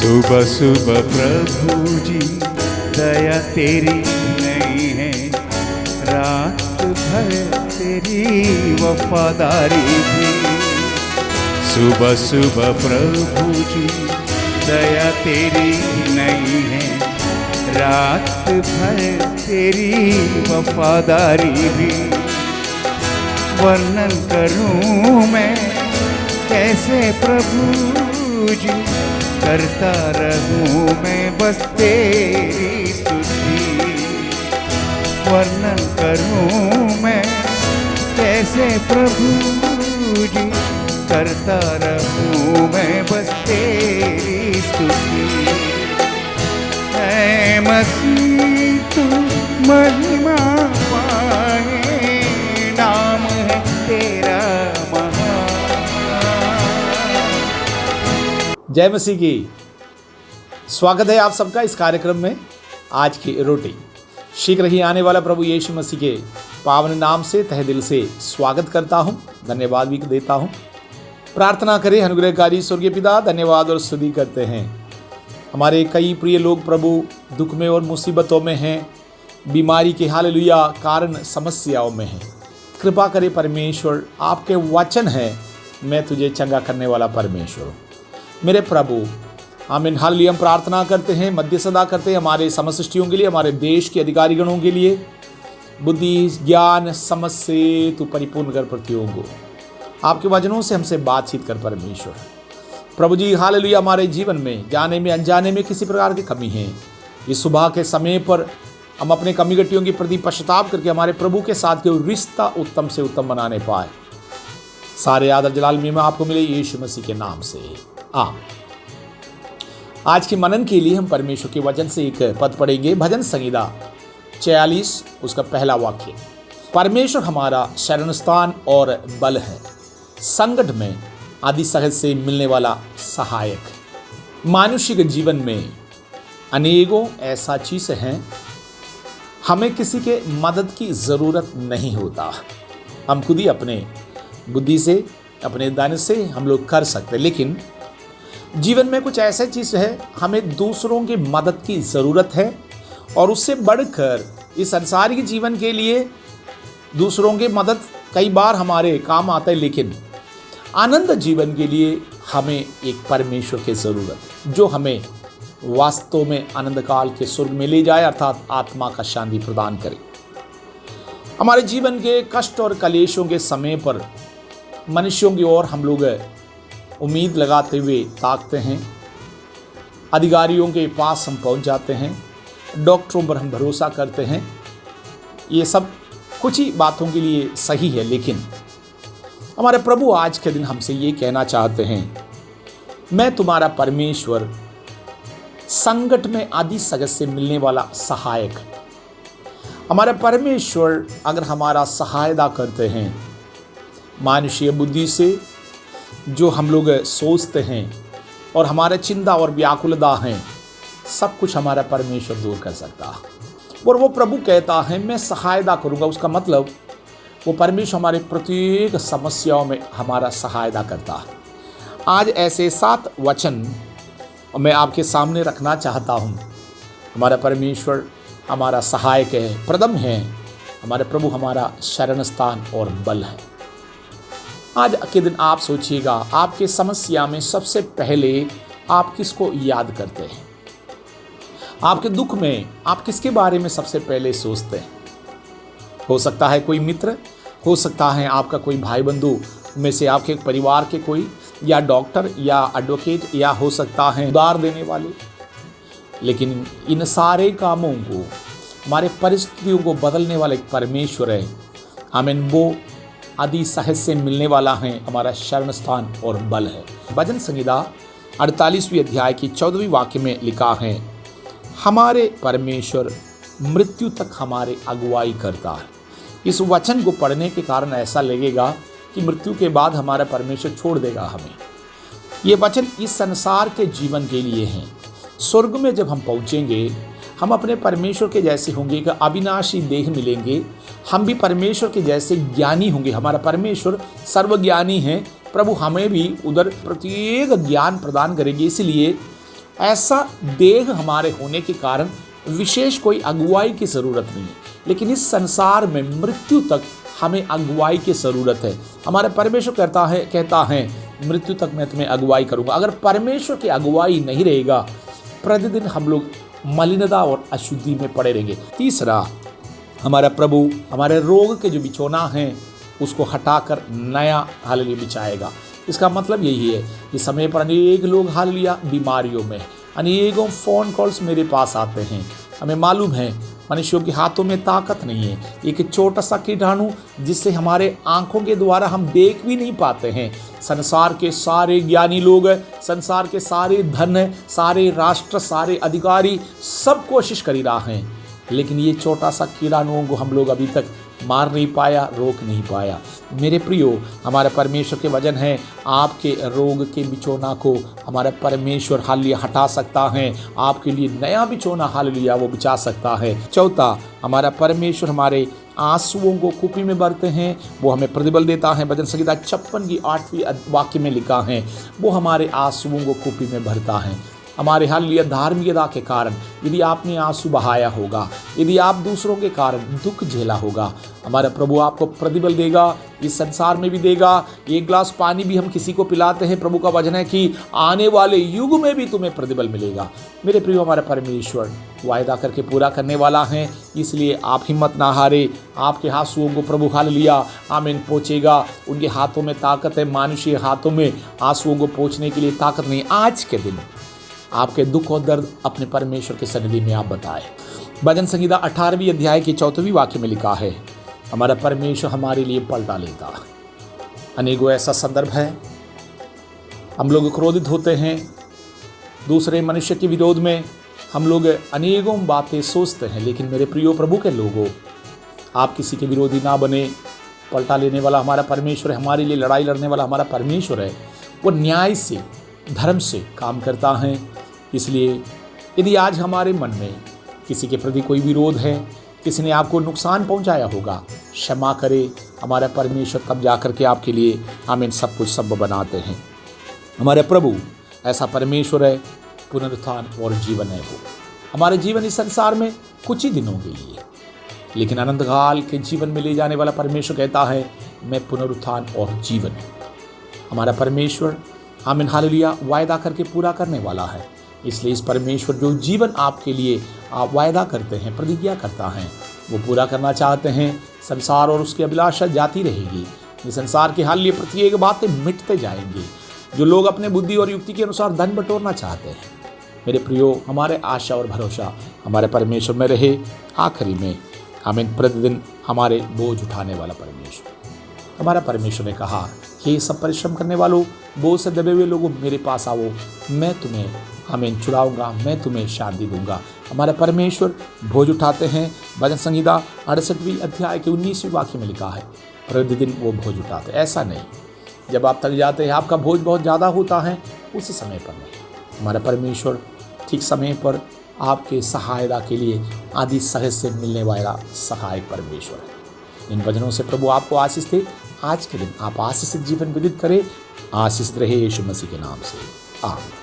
सुबह सुबह प्रभु जी दया तेरी नहीं है, रात भर तेरी वफादारी भी। सुबह सुबह प्रभु जी दया तेरी नहीं है, रात भर तेरी वफादारी भी। वर्णन करूं मैं कैसे प्रभु जी, करता रहूं मैं बस तेरी स्तुति। वर्णन करूं मैं कैसे प्रभु जी, करता रहूं मैं बस तेरी स्तुति। ऐ मसीह तू महिमा पाए, नाम है तेरा महान। जय मसीह की। स्वागत है आप सबका इस कार्यक्रम में। आज की रोटी शीघ्र ही आने वाला प्रभु यीशु मसीह के पावन नाम से तहे दिल से स्वागत करता हूं, धन्यवाद भी देता हूं। प्रार्थना करें। अनुग्रहकारी स्वर्गीय पिता, धन्यवाद और स्तुति करते हैं। हमारे कई प्रिय लोग प्रभु दुख में और मुसीबतों में हैं, बीमारी के हालेलुया कारण समस्याओं में हैं। कृपा करे परमेश्वर, आपके वचन है मैं तुझे चंगा करने वाला परमेश्वर हूँ मेरे प्रभु। आमीन हालेलुया। हम प्रार्थना करते हैं, मध्यस्थता करते हैं हमारे समष्टियों के लिए, हमारे देश के अधिकारीगणों के लिए। बुद्धि ज्ञान समझ से तू परिपूर्ण कर प्रतियों को, आपके वचनों से हमसे बातचीत कर परमेश्वर। प्रभु जी हालेलुया। हमारे जीवन में जाने में अनजाने में किसी प्रकार की कमी है, इस सुबह के समय पर हम अपने कमी गटियों के प्रति पश्चाताप करके हमारे प्रभु के साथ के रिश्ता उत्तम से उत्तम बनाने पाए। सारे आदर जलाल में आपको मिले यीशु मसीह के नाम से आज के मनन के लिए हम परमेश्वर के वचन से एक पद पढ़ेंगे। भजन संहिता 46 उसका पहला वाक्य। परमेश्वर हमारा शरण स्थान और बल है, संकट में आदि सहज से मिलने वाला सहायक। मनुष्य के जीवन में अनेकों ऐसा चीज़ें हैं, हमें किसी के मदद की ज़रूरत नहीं होता। हम खुद ही अपने बुद्धि से अपने दान से हम लोग कर सकते, लेकिन जीवन में कुछ ऐसे चीज़ है हमें दूसरों की मदद की ज़रूरत है। और उससे बढ़कर इस संसारिक जीवन के लिए दूसरों की मदद कई बार हमारे काम आता है, लेकिन आनंद जीवन के लिए हमें एक परमेश्वर की ज़रूरत, जो हमें वास्तव में आनंद काल के स्वर्ग में ले जाए, अर्थात आत्मा का शांति प्रदान करे। हमारे जीवन के कष्ट और कलेशों के समय पर मनुष्यों की ओर हम लोग उम्मीद लगाते हुए ताकते हैं, अधिकारियों के पास हम पहुंच जाते हैं, डॉक्टरों पर हम भरोसा करते हैं। ये सब कुछ ही बातों के लिए सही है, लेकिन हमारे प्रभु आज के दिन हमसे ये कहना चाहते हैं, मैं तुम्हारा परमेश्वर, संकट में आदि सहज से मिलने वाला सहायक। हमारा परमेश्वर अगर हमारा सहायता करते हैं, मानुषीय बुद्धि से जो हम लोग सोचते हैं और हमारे चिंता और व्याकुलता हैं, सब कुछ हमारा परमेश्वर दूर कर सकता है। और वो प्रभु कहता है मैं सहायता करूंगा। उसका मतलब वो परमेश्वर हमारे प्रत्येक समस्याओं में हमारा सहायता करता है। आज ऐसे 7 वचन मैं आपके सामने रखना चाहता हूँ। हमारा परमेश्वर हमारा सहायक है, प्रथम है। हमारे प्रभु हमारा शरण स्थान और बल है। आज के दिन आप सोचिएगा, आपके समस्या में सबसे पहले आप किसको याद करते हैं? आपके दुख में आप किसके बारे में सबसे पहले सोचते हैं? हो सकता है कोई मित्र, हो सकता है आपका कोई भाई बंधु में से आपके परिवार के कोई, या डॉक्टर या एडवोकेट, या हो सकता है उधार देने वाले। लेकिन इन सारे कामों को, हमारे परिस्थितियों को बदलने वाला एक परमेश्वर है। आमीन। वो आदि सहज से मिलने वाला है, हमारा शरण स्थान और बल है। भजन संहिता 48वें अध्याय की 14वें वाक्य में लिखा है, हमारे परमेश्वर मृत्यु तक हमारे अगुवाई करता है। इस वचन को पढ़ने के कारण ऐसा लगेगा कि मृत्यु के बाद हमारा परमेश्वर छोड़ देगा हमें। ये वचन इस संसार के जीवन के लिए हैं। स्वर्ग में जब हम पहुँचेंगे, हम अपने परमेश्वर के जैसे होंगे, कि अविनाशी देह मिलेंगे। हम भी परमेश्वर के जैसे ज्ञानी होंगे। हमारा परमेश्वर सर्वज्ञानी है। प्रभु हमें भी उधर प्रत्येक ज्ञान प्रदान करेंगे। इसलिए ऐसा देह हमारे होने के कारण विशेष कोई अगुवाई की ज़रूरत नहीं है, लेकिन इस संसार में मृत्यु तक हमें अगुवाई की ज़रूरत है। हमारे परमेश्वर कहता है मृत्यु तक मैं तुम्हें अगुवाई करूँगा। अगर परमेश्वर की अगुवाई नहीं रहेगा, प्रतिदिन हम लोग मलिनता और अशुद्धि में पड़े रहेंगे। तीसरा, हमारा प्रभु हमारे रोग के जो बिछौना है उसको हटाकर नया हालेलुया बिछाएगा। इसका मतलब यही है कि समय पर अनेक लोग हालेलुया बीमारियों में, अनेकों फ़ोन कॉल्स मेरे पास आते हैं। हमें मालूम है मनुष्यों के हाथों में ताकत नहीं है। एक छोटा सा कीटाणु जिससे हमारे आंखों के द्वारा हम देख भी नहीं पाते हैं। संसार के सारे ज्ञानी लोग, संसार के सारे धन, सारे राष्ट्र, सारे अधिकारी सब कोशिश कर ही रहा हैं, लेकिन ये छोटा सा कीटाणुओं को हम लोग अभी तक मार नहीं पाया, रोक नहीं पाया। मेरे प्रियो, हमारे परमेश्वर के वचन है आपके रोग के बिछौना को हमारा परमेश्वर हालेलुया हटा सकता है। आपके लिए नया बिछौना हालेलुया वो बिछा सकता है। चौथा, हमारा परमेश्वर हमारे आंसुओं को कुपी में भरते हैं, वो हमें प्रतिबल देता है। भजन संहिता 56 की 8वीं वाक्य में लिखा है, वो हमारे आंसुओं को कुपी में भरता है। हमारे हालेलुया धार्मिकता के कारण यदि आपने आंसू बहाया होगा, यदि आप दूसरों के कारण दुख झेला होगा, हमारा प्रभु आपको प्रतिबल देगा, इस संसार में भी देगा। एक गिलास पानी भी हम किसी को पिलाते हैं, प्रभु का वचन है कि आने वाले युग में भी तुम्हें प्रतिबल मिलेगा। मेरे प्रियो, हमारा परमेश्वर वायदा करके पूरा करने वाला है, इसलिए आप हिम्मत ना हारे। आपके आंसुओं को प्रभु हालेलुया आमीन पोंछेगा। उनके हाथों में ताकत है, मानुषीय हाथों में आंसुओं को पोंछने के लिए ताकत नहीं। आज के दिन आपके दुख और दर्द अपने परमेश्वर के सन्निधि में आप बताएं। भजन संहिता 18वीं अध्याय की 4वीं वाक्य में लिखा है, हमारा परमेश्वर हमारे लिए पलटा लेता। अनेकों ऐसा संदर्भ है, हम लोग क्रोधित होते हैं, दूसरे मनुष्य के विरोध में हम लोग अनेकों बातें सोचते हैं, लेकिन मेरे प्रियो प्रभु के लोगों, आप किसी के विरोधी ना बने। पलटा लेने वाला हमारा परमेश्वर है, हमारे लिए लड़ाई लड़ने वाला हमारा परमेश्वर है। वो न्याय से, धर्म से काम करता है। इसलिए यदि आज हमारे मन में किसी के प्रति कोई विरोध है, किसी ने आपको नुकसान पहुंचाया होगा, क्षमा करे। हमारा परमेश्वर तब जाकर के आपके लिए आमीन सब कुछ संभव बनाते हैं। हमारे प्रभु ऐसा परमेश्वर है, पुनरुत्थान और जीवन है। वो हमारे जीवन इस संसार में कुछ ही दिनों के लिए, लेकिन अनंत काल के जीवन में ले जाने वाला परमेश्वर कहता है, मैं पुनरुत्थान और जीवन हूँ। हमारा परमेश्वर आमीन हालेलुया वायदा करके पूरा करने वाला है। इसलिए इस परमेश्वर जो जीवन आपके लिए आप वायदा करते हैं, प्रतिज्ञा करता है, वो पूरा करना चाहते हैं। संसार और उसकी अभिलाषा जाती रहेगी। ये संसार के हालेलुया प्रत्येक बातें मिटते जाएंगी। जो लोग अपने बुद्धि और युक्ति के अनुसार धन बटोरना चाहते हैं, मेरे प्रियो, हमारे आशा और भरोसा हमारे परमेश्वर में रहे। आखिरी में आमीन, प्रतिदिन हमारे बोझ उठाने वाला परमेश्वर, हमारा परमेश्वर ने कहा, हे सब परिश्रम करने वालों, बोझ से दबे हुए लोगों, मेरे पास आओ, मैं तुम्हें आमीन छुड़ाऊंगा, मैं तुम्हें शांति दूंगा। हमारा परमेश्वर बोझ उठाते हैं। भजन संहिता 68वीं अध्याय के 19वीं वाक्य में लिखा है, प्रतिदिन वो बोझ उठाते। ऐसा नहीं जब आप थक जाते हैं, आपका बोझ बहुत ज़्यादा होता है, उस समय पर नहीं। हमारा परमेश्वर ठीक समय पर आपके सहायता के लिए आदि सहज से मिलने वाला सहायक परमेश्वर है। इन वचनों से प्रभु आपको आशीष दे। आज के दिन आप आशीषित जीवन व्यतीत करें। आशीषित रहे यीशु मसीह के नाम से, आमीन।